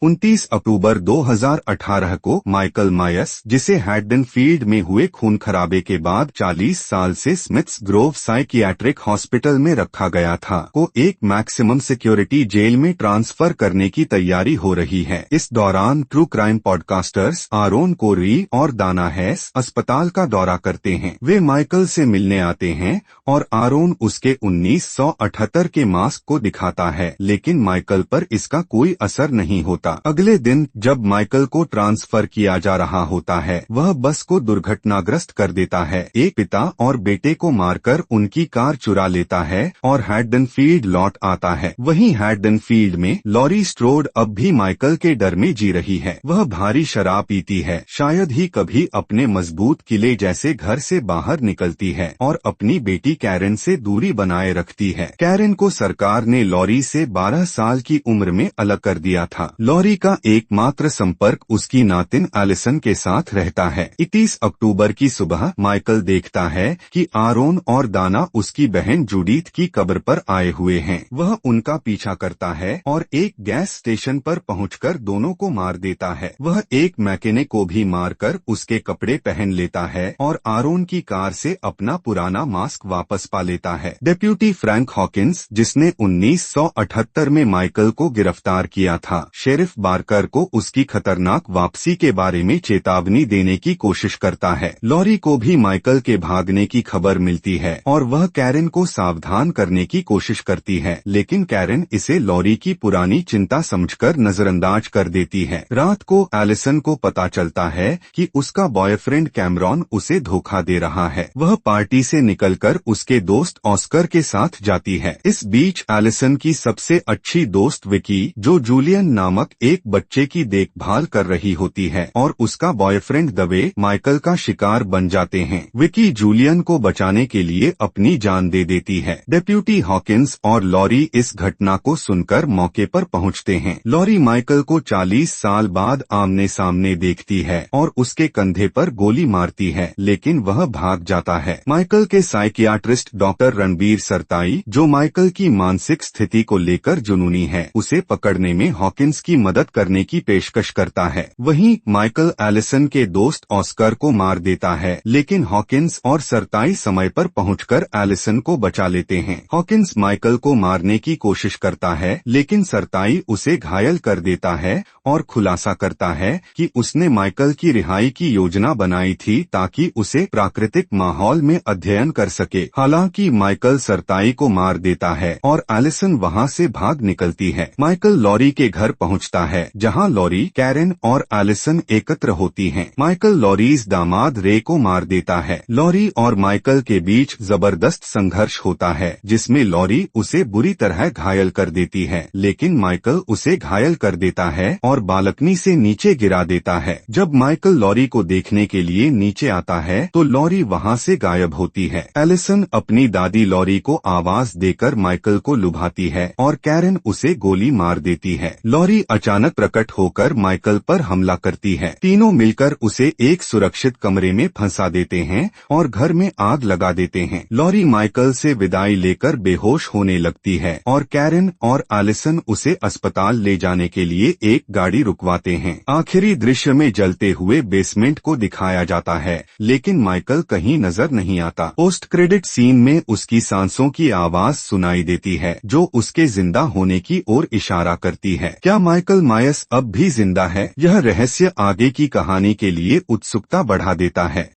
29 अक्टूबर 2018 को Michael Myers, जिसे हैडनफील्ड में हुए खून खराबे के बाद 40 साल से स्मिथ्स ग्रोव साइकियाट्रिक हॉस्पिटल में रखा गया था, को एक मैक्सिमम सिक्योरिटी जेल में ट्रांसफर करने की तैयारी हो रही है। इस दौरान ट्रू क्राइम पॉडकास्टर्स आरोन कोरी और दाना हैस अस्पताल का दौरा करते हैं। वे माइकल से मिलने आते हैं और आरोन उसके 1978 के मास्क को दिखाता है, लेकिन माइकल पर इसका कोई असर नहीं होता। अगले दिन जब माइकल को ट्रांसफर किया जा रहा होता है, वह बस को दुर्घटनाग्रस्त कर देता है, एक पिता और बेटे को मारकर उनकी कार चुरा लेता है और हैडनफील्ड लौट आता है। वहीं हैडनफील्ड में लॉरी स्ट्रोड अब भी माइकल के डर में जी रही है। वह भारी शराब पीती है, शायद ही कभी अपने मजबूत किले जैसे घर से बाहर निकलती है और अपनी बेटी कैरन से दूरी बनाए रखती है। कैरन को सरकार ने लॉरी से 12 साल की उम्र में अलग कर दिया था। लॉरी का एकमात्र संपर्क उसकी नातिन एलिसन के साथ रहता है। 31 अक्टूबर की सुबह माइकल देखता है कि आरोन और दाना उसकी बहन जूडीथ की कब्र पर आए हुए हैं। वह उनका पीछा करता है और एक गैस स्टेशन पर पहुंचकर दोनों को मार देता है। वह एक मैकेनिक को भी मारकर उसके कपड़े पहन लेता है और आरोन की कार से अपना पुराना मास्क वापस पा लेता है। डिप्टी फ्रैंक हॉकिंस, जिसने 1978 में माइकल को गिरफ्तार किया था, शेरिफ बार्कर को उसकी खतरनाक वापसी के बारे में चेतावनी देने की कोशिश करता है। लॉरी को भी माइकल के भागने की खबर मिलती है और वह कैरन को सावधान करने की कोशिश करती है, लेकिन कैरन इसे लॉरी की पुरानी चिंता समझकर नजरअंदाज कर देती है। रात को एलिसन को पता चलता है कि उसका बॉयफ्रेंड कैमरॉन उसे धोखा दे रहा है। वह पार्टी से निकलकर उसके दोस्त ऑस्कर के साथ जाती है। इस बीच एलिसन की सबसे अच्छी दोस्त विकी, जो जूलियन नामक एक बच्चे की देखभाल कर रही होती है, और उसका बॉयफ्रेंड दवे माइकल का शिकार बन जाते हैं। विकी जूलियन को बचाने के लिए अपनी जान दे देती है। डिप्टी हॉकिंस और लॉरी इस घटना को सुनकर मौके पर पहुंचते हैं। लॉरी माइकल को 40 साल बाद आमने सामने देखती है और उसके कंधे पर गोली मारती है, लेकिन वह भाग जाता है। माइकल के साइकियाट्रिस्ट डॉक्टर रणबीर सरताई, जो माइकल की मानसिक स्थिति को लेकर जुनूनी है, उसे पकड़ने में हॉकिंस की मदद करने की पेशकश करता है। वहीं माइकल एलिसन के दोस्त ऑस्कर को मार देता है, लेकिन हॉकिंस और सरताई समय पर पहुंचकर एलिसन को बचा लेते हैं। हॉकिंस माइकल को मारने की कोशिश करता है, लेकिन सरताई उसे घायल कर देता है और खुलासा करता है कि उसने माइकल की रिहाई की योजना बनाई थी ताकि उसे प्राकृतिक माहौल में अध्ययन कर सके। हालांकि माइकल सरताई को मार देता है और एलिसन वहां से भाग निकलती है। माइकल लॉरी के घर पहुंचता है, जहां लॉरी, कैरन और एलिसन एकत्र होती हैं। माइकल लॉरीज दामाद रे को मार देता है। लॉरी और माइकल के बीच जबरदस्त संघर्ष होता है, जिसमें लॉरी उसे बुरी तरह घायल कर देती है, लेकिन माइकल उसे घायल कर देता है और बालकनी से नीचे गिरा देता है। जब माइकल लॉरी को देखने के लिए नीचे आता है तो लॉरी वहां से गायब होती है। एलिसन अपनी दादी लॉरी को आवाज देकर माइकल को लुभाती है और कैरन उसे गोली मार देती है। लॉरी अचानक प्रकट होकर माइकल पर हमला करती है। तीनों मिलकर उसे एक सुरक्षित कमरे में फंसा देते हैं और घर में आग लगा देते हैं। लॉरी माइकल से विदाई लेकर बेहोश होने लगती है और कैरन और एलिसन उसे अस्पताल ले जाने के लिए एक गाड़ी रुकवाते हैं। आखिरी दृश्य में जलते हुए बेसमेंट को दिखाया जाता है, लेकिन माइकल कहीं नजर नहीं आता। पोस्ट क्रेडिट सीन में उसकी सांसों की आवाज सुनाई देती है, जो उसके जिंदा होने की ओर इशारा करती है। क्या माइकल मायर्स अब भी जिंदा है? यह रहस्य आगे की कहानी के लिए उत्सुकता बढ़ा देता है।